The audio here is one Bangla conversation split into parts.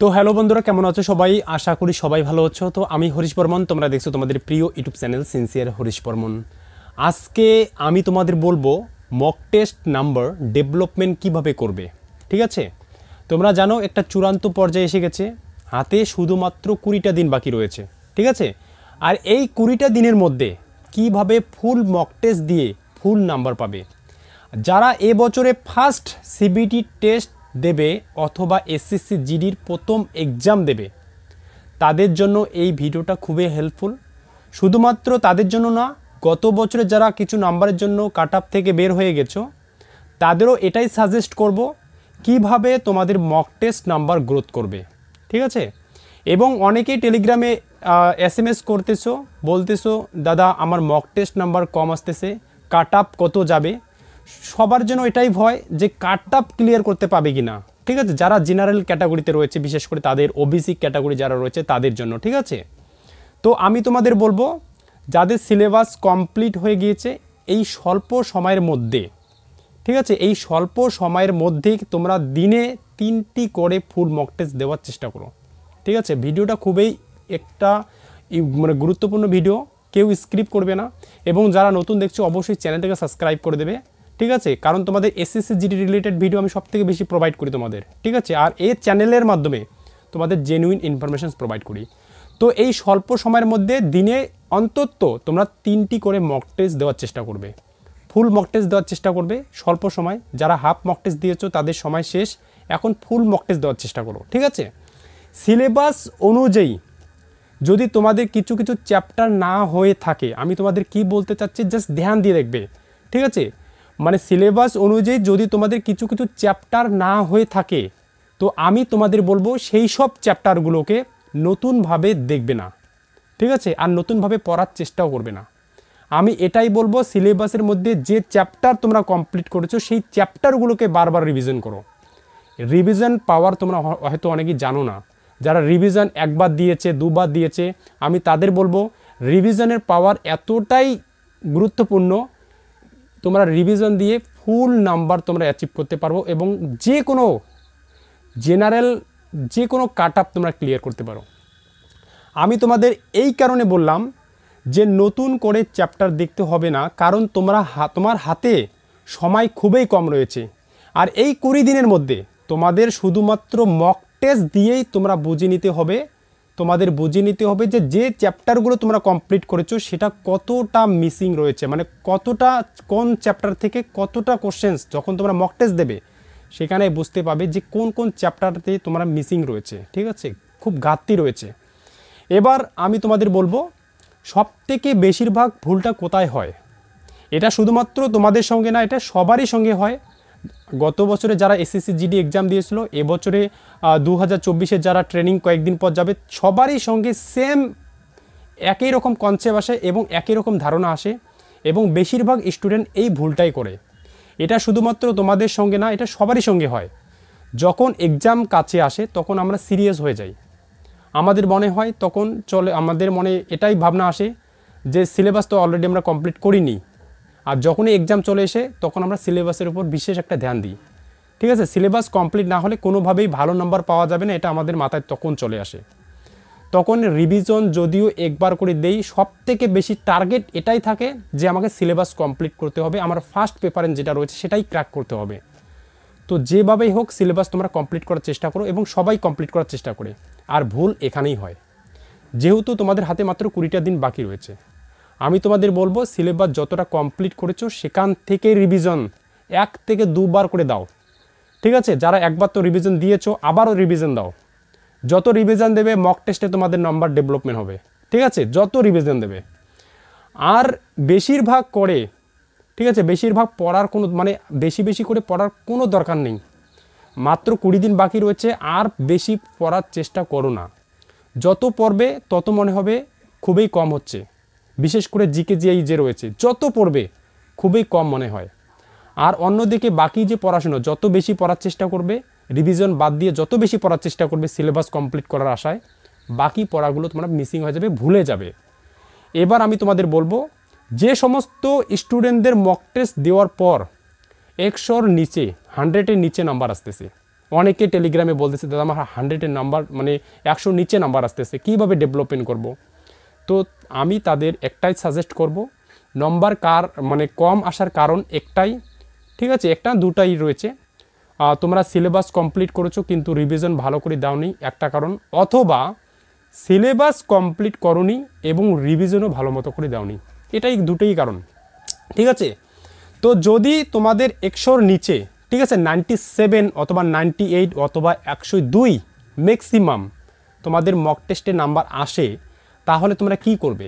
তো হ্যালো বন্ধুরা, কেমন আছো সবাই? আশা করি সবাই ভালো আছো। তো আমি হরিশ বর্মন, তোমরা দেখছো তোমাদের প্রিয় YouTube channel sincere Harish Barman. আজকে আমি তোমাদের বলবো মক টেস্ট নাম্বার ডেভেলপমেন্ট কিভাবে করবে। ঠিক আছে, তোমরা জানো একটা চূড়ান্ত পর্যায়ে এসে গেছে, হাতে শুধুমাত্র 20টা দিন বাকি রয়েছে। ঠিক আছে, আর এই 20টা দিনের মধ্যে কিভাবে ফুল মক টেস্ট দিয়ে ফুল নাম্বার পাবে। যারা এবছরে ফার্স্ট সিবিটি টেস্ট দেবে অথবা এসএসসি জিডির প্রথম এক্সাম দেবে, তাদের জন্য এই ভিডিওটা খুবই হেল্পফুল। শুধুমাত্র তাদের জন্য না, গত বছরে যারা কিছু নাম্বারের জন্য কাট অফ থেকে বের হয়ে গেছো তাদেরও এটাই সাজেস্ট করব কিভাবে তোমাদের মক টেস্ট নাম্বার গ্রোথ করবে। ঠিক আছে, এবং অনেকেই টেলিগ্রামে এসএমএস করতেছো, বলতেছো দাদা আমার মক টেস্ট নাম্বার কম আসতেছে, কাট অফ কত যাবে। সবার জন্য এটাই ভয় যে কাট অফ ক্লিয়ার করতে পাবে কি না। ঠিক আছে, যারা জেনারেল ক্যাটাগরিতে রয়েছে, বিশেষ করে তাদের ওবিসি ক্যাটাগরি যারা রয়েছে তাদের জন্য। ঠিক আছে, তো আমি তোমাদের বলবো যাদের সিলেবাস কমপ্লিট হয়ে গিয়েছে এই স্বল্প সময়ের মধ্যে, ঠিক আছে, এই স্বল্প সময়ের মধ্যেই তোমরা দিনে 3টি করে ফুল মক টেস্ট দেওয়ার চেষ্টা করো। ঠিক আছে, ভিডিওটা খুবই একটা গুরুত্বপূর্ণ ভিডিও, কেউ স্কিপ করবে না। এবং যারা নতুন দেখছো অবশ্যই চ্যানেলটাকে সাবস্ক্রাইব করে দেবে। ঠিক আছে, কারণ তোমাদের এসএসসি জিডি রিলেটেড ভিডিও আমি সবথেকে বেশি প্রোভাইড করি তোমাদের। ঠিক আছে, আর এই চ্যানেলের মাধ্যমে তোমাদের জেনুইন ইনফরমেশনস প্রোভাইড করি। তো এই স্বল্প সময়ের মধ্যে দিনে অন্তত তোমরা 3টি করে মক টেস্ট দেওয়ার চেষ্টা করবে, ফুল মক টেস্ট দেওয়ার চেষ্টা করবে স্বল্প সময়। যারা হাফ মক টেস্ট দিয়েছো তাদের সময় শেষ, এখন ফুল মক টেস্ট দেওয়ার চেষ্টা করো। ঠিক আছে, সিলেবাস অনুযায়ী যদি তোমাদের কিছু কিছু চ্যাপ্টার না হয়ে থাকে, আমি তোমাদের কি বলতে চাচ্ছি জাস্ট ধ্যান দিয়ে দেখবে। ঠিক আছে, মানে সিলেবাস অনুযায়ী যদি তোমাদের কিছু কিছু চ্যাপ্টার না হয়ে থাকে তো আমি তোমাদের বলবো সেই সব চ্যাপ্টারগুলোকে নতুনভাবে দেখবে না। ঠিক আছে, আর নতুনভাবে পড়ার চেষ্টাও করবে না। আমি এটাই বলবো সিলেবাসের মধ্যে যে চ্যাপ্টার তোমরা কমপ্লিট করেছো সেই চ্যাপ্টারগুলোকে বারবার রিভিশন করো। রিভিশন পাওয়ার তোমরা হয়তো অনেকেই জানো না, যারা রিভিশন একবার দিয়েছে দুবার দিয়েছে, আমি তাদের বলবো রিভিশনের পাওয়ার এতটাই গুরুত্বপূর্ণ, তোমরা রিভিশন দিয়ে ফুল নাম্বার তোমরা অ্যাচিভ করতে পারবো এবং যে কোনো জেনারেল যে কোনো কাট অফ তোমরা ক্লিয়ার করতে পারো। আমি তোমাদের এই কারণে বললাম যে নতুন করে চ্যাপ্টার দেখতে হবে না, কারণ তোমার হাতে সময় খুবই কম রয়েছে। আর এই 20 দিনের মধ্যে তোমাদের শুধুমাত্র মক টেস্ট দিয়েই তোমরা বুঝে নিতে হবে, তোমাদের বুঝে নিতে হবে যে যে চ্যাপ্টারগুলো তোমরা কমপ্লিট করেছো সেটা কতটা মিসিং রয়েছে, মানে কতটা কোন চ্যাপ্টার থেকে কতটা কোশ্চেন্স যখন তোমরা মক টেস্ট দেবে সেখানে বুঝতে পাবে যে কোন কোন চ্যাপ্টারতে তোমরা মিসিং রয়েছে। ঠিক আছে, খুব ঘাটতি রয়েছে। এবার আমি তোমাদের বলবো সবথেকে বেশিরভাগ ভুলটা কোথায় হয়। এটা শুধুমাত্র তোমাদের সঙ্গে না, এটা সবারই সঙ্গে হয়। গত বছরে যারা এসএসসি জিডি এক্সাম দিয়েছিল, এবছরে 2024-এ যারা ট্রেনিং কয়েকদিন পর যাবে, সবারই সঙ্গে সেম একই রকম কনসেপ্ট আসে এবং একই রকম ধারণা আসে এবং বেশিরভাগ স্টুডেন্ট এই ভুলটাই করে। এটা শুধুমাত্র তোমাদের সঙ্গে না, এটা সবারই সঙ্গে হয়। যখন এক্সাম কাছে আসে তখন আমরা সিরিয়াস হয়ে যাই, আমাদের মনে হয় তখন আমাদের মনে এটাই ভাবনা আসে যে সিলেবাস তো অলরেডি আমরা কমপ্লিট করিনি। আর যখনই এক্সাম চলে এসে তখন আমরা সিলেবাসের উপর বিশেষ একটা ধ্যান দিই। ঠিক আছে, সিলেবাস কমপ্লিট না হলে কোনোভাবেই ভালো নাম্বার পাওয়া যাবে না, এটা আমাদের মাথায় তখন চলে আসে। তখন রিভিশন যদিও একবার করে দেই, সবথেকে বেশি টার্গেট এটাই থাকে যে আমাকে সিলেবাস কমপ্লিট করতে হবে, আমার ফার্স্ট পেপারে যেটা রয়েছে সেটাই ক্র্যাক করতে হবে। তো যেভাবেই হোক সিলেবাস তোমরা কমপ্লিট করার চেষ্টা করো এবং সবাই কমপ্লিট করার চেষ্টা করে। আর ভুল এখানেই হয়, যেহেতু তোমাদের হাতে মাত্র 20টা দিন বাকি রয়েছে, আমি তোমাদের বলবো সিলেবাস যতটা কমপ্লিট করেছো সেখান থেকে রিভিশন 1 থেকে 2 বার করে দাও। ঠিক আছে, যারা একবার তো রিভিশন দিয়েছো আবারও রিভিশন দাও। যত রিভিশন দেবে মক টেস্টে তোমাদের নাম্বার ডেভেলপমেন্ট হবে। ঠিক আছে, যত রিভিশন দেবে। আর বেশিরভাগ করে, ঠিক আছে, বেশিরভাগ পড়ার কোনো মানে বেশি করে পড়ার কোনো দরকার নেই। মাত্র 20 দিন বাকি রয়েছে, আর বেশি পড়ার চেষ্টা করো না। যত পড়বে তত মনে হবে খুবই কম হচ্ছে, বিশেষ করে জিকে জিআই যে রয়েছে যত পড়বে খুবই কম মনে হয়। আর অন্যদিকে বাকি যে পড়াশুনো যত বেশি পড়ার চেষ্টা করবে, রিভিশন বাদ দিয়ে যত বেশি পড়ার চেষ্টা করবে সিলেবাস কমপ্লিট করার আশায়, বাকি পড়াগুলো তোমরা মিসিং হয়ে যাবে, ভুলে যাবে। এবার আমি তোমাদের বলবো যে সমস্ত স্টুডেন্টদের মক টেস্ট দেওয়ার পর 100-র নিচে 100-এর নিচে নাম্বার আসতেছে, অনেকে টেলিগ্রামে বলতেছে দাদা আমার 100-এর নাম্বার মানে 100 নিচে নাম্বার আসতেছে, কীভাবে ডেভেলপমেন্ট করব। তো আমি তাদের একটাই সাজেস্ট করব, নম্বর মানে কম আসার কারণ একটাই, ঠিক আছে, একটা দুটাই রয়েছে। তোমরা সিলেবাস কমপ্লিট করেছো কিন্তু রিভিশন ভালো করে দাওনি একটা কারণ, অথবা সিলেবাস কমপ্লিট করোনি এবং রিভিশনও ভালো মতো করে দাওনি, এটাই দুটোই কারণ, ঠিক আছে। তো যদি তোমাদের 100-র নিচে, ঠিক আছে, 97 অথবা 98 অথবা 102 ম্যাক্সিমাম তোমাদের মক টেস্টে নাম্বার আসে, তাহলে তোমরা কি করবে,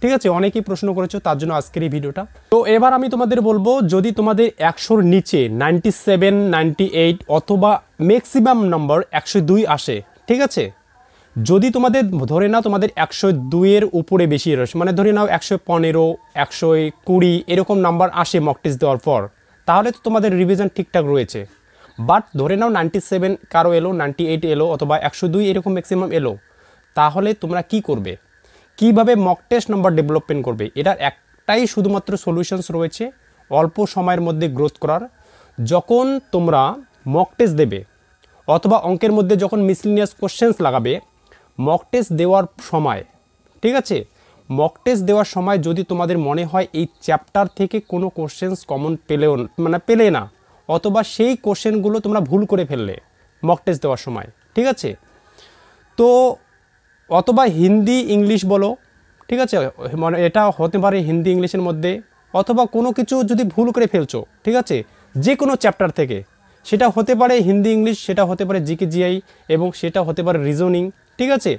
ঠিক আছে। অনেকেই প্রশ্ন করেছো, তার জন্য আজকের এই ভিডিওটা। তো এবার আমি তোমাদের বলবো, যদি তোমাদের 100-র নিচে 97, 98 অথবা ম্যাক্সিমাম নাম্বার 102 আসে, ঠিক আছে, যদি তোমাদের ধরে নাও তোমাদের 102-এর উপরে বেশি রয়েছে, মানে ধরে নাও 115, 120 এরকম নাম্বার আসে মক টেস্ট দেওয়ার পর, তাহলে তো তোমাদের রিভিশন ঠিকঠাক রয়েছে। বাট ধরে নাও 97 কারো এলো, 98 এলো অথবা 102 এরকম ম্যাক্সিমাম এলো, তাহলে তোমরা কি করবে, কিভাবে মক টেস্ট নাম্বার ডেভেলপমেন্ট করবে? এটার একটাই শুধুমাত্র সলিউশনস রয়েছে অল্প সময়ের মধ্যে গ্রোথ করার। যখন তোমরা মক টেস্ট দেবে অথবা অঙ্কের মধ্যে যখন মিসলিনিয়াস কোশ্চেন্স লাগাবে, মক টেস্ট দেওয়ার সময়, ঠিক আছে, মক টেস্ট দেওয়ার সময় যদি তোমাদের মনে হয় এই চ্যাপ্টার থেকে কোনো কোশ্চেন্স কমন পেলে না, অথবা সেই কোশ্চেনগুলো তোমরা ভুল করে ফেললে মক টেস্ট দেওয়ার সময়, ঠিক আছে, তো অথবা হিন্দি ইংলিশ বলো, ঠিক আছে, মানে এটা হতে পারে হিন্দি ইংলিশের মধ্যে, অথবা কোনো কিছু যদি ভুল করে ফেলছো, ঠিক আছে, যে কোনো চ্যাপ্টার থেকে, সেটা হতে পারে হিন্দি ইংলিশ, সেটা হতে পারে জিকে জিআই এবং সেটা হতে পারে রিজনিং, ঠিক আছে,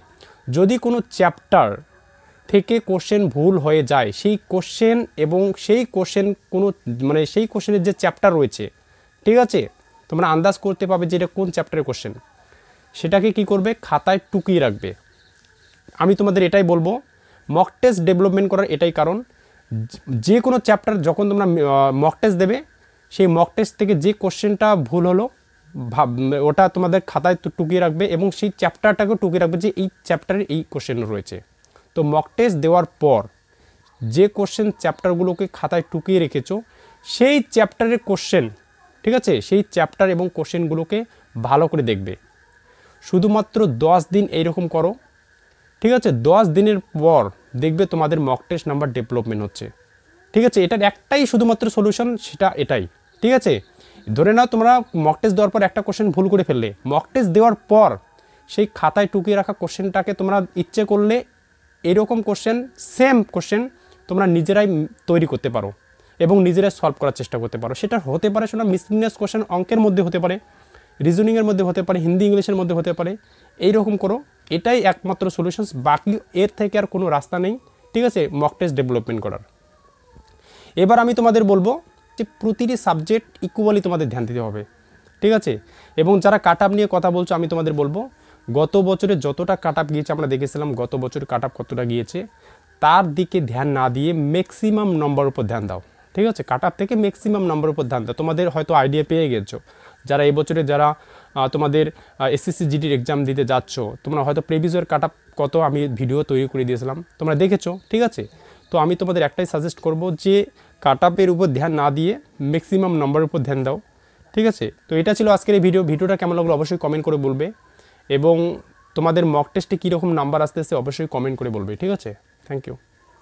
যদি কোনো চ্যাপ্টার থেকে কোশ্চেন ভুল হয়ে যায়, সেই কোশ্চেন এবং সেই কোশ্চেন কোনো মানে সেই কোশ্চেনের যে চ্যাপ্টার রয়েছে, ঠিক আছে, তোমরা আন্দাজ করতে পারবে যে এটা কোন চ্যাপ্টারের কোশ্চেন, সেটাকে কি করবে, খাতায় টুকিয়ে রাখবে। আমি তোমাদের এটাই বলবো, মক টেস্ট ডেভেলপমেন্ট করার এটাই কারণ, যে কোনো চ্যাপ্টার যখন তোমরা মক টেস্ট দেবে, সেই মক টেস্ট থেকে যে কোশ্চেনটা ভুল হলো ওটা তোমাদের খাতায় টুকিয়ে রাখবে এবং সেই চ্যাপ্টারটাকেও টুকিয়ে রাখবে যে এই চ্যাপ্টারে এই কোশ্চেন রয়েছে। তো মক টেস্ট দেওয়ার পর যে কোশ্চেন চ্যাপ্টারগুলোকে খাতায় টুকিয়ে রেখেছো, সেই চ্যাপ্টারের কোশ্চেন, ঠিক আছে, সেই চ্যাপ্টার এবং কোশ্চেনগুলোকে ভালো করে দেখবে। শুধুমাত্র 10 দিন এইরকম করো, ঠিক আছে, 10 দিনের পর দেখবে তোমাদের মক টেস্ট নাম্বার ডেভেলপমেন্ট হচ্ছে, ঠিক আছে। এটার একটাই শুধুমাত্র সলিউশন, সেটা এটাই, ঠিক আছে। ধরে নাও তোমরা মক টেস্ট দেওয়ার পর একটা কোশ্চেন ভুল করে ফেললে, মক টেস্ট দেওয়ার পর সেই খাতায় টুকিয়ে রাখা কোশ্চেনটাকে তোমরা ইচ্ছে করলে এরকম কোশ্চেন, সেম কোশ্চেন তোমরা নিজেরাই তৈরি করতে পারো এবং নিজেরাই সলভ করার চেষ্টা করতে পারো। সেটা হতে পারে সেটা মিসলিনিয়াস কোশ্চেন অঙ্কের মধ্যে হতে পারে, রিজনিংয়ের মধ্যে হতে পারে, হিন্দি ইংলিশের মধ্যে হতে পারে, এইরকম করো, এটাই একমাত্র সলিউশনস, বাকি এর থেকে আর কোনো রাস্তা নেই, ঠিক আছে, মক টেস্ট ডেভেলপমেন্ট করার। এবার আমি তোমাদের বলবো যে প্রতিটি সাবজেক্ট ইকুয়ালি তোমাদের ধ্যান দিতে হবে, ঠিক আছে। এবং যারা কাট আপ নিয়ে কথা বলছো, আমি তোমাদের বলবো গত বছরে যতটা কাট আপ গিয়েছে আমরা দেখেছিলাম, গত বছর কাট আপ কতটা গিয়েছে তার দিকে ধ্যান না দিয়ে ম্যাক্সিমাম নম্বর উপর ধ্যান দাও, ঠিক আছে। কাট আপ থেকে ম্যাক্সিমাম নম্বর উপর ধ্যান দাও। তোমাদের হয়তো আইডিয়া পেয়ে গেছো, যারা এই বছরে যারা তোমাদের এসএসসি জিডির এক্সাম দিতে যাচ্ছ, তোমরা হয়তো প্রিভিয়াস ইয়ার কাট আপ কত আমি ভিডিও তৈরি করে দিয়েছিলাম, তোমরা দেখেছো, ঠিক আছে। তো আমি তোমাদের একটাই সাজেস্ট করব যে কাট আপের উপর ধ্যান না দিয়ে ম্যাক্সিমাম নম্বরের উপর ধ্যান দাও, ঠিক আছে। তো এটা ছিল আজকের এই ভিডিওটা কেমন লাগলো অবশ্যই কমেন্ট করে বলবে, এবং তোমাদের মক টেস্টে কীরকম নাম্বার আসতেছে অবশ্যই কমেন্ট করে বলবে, ঠিক আছে। Thank you.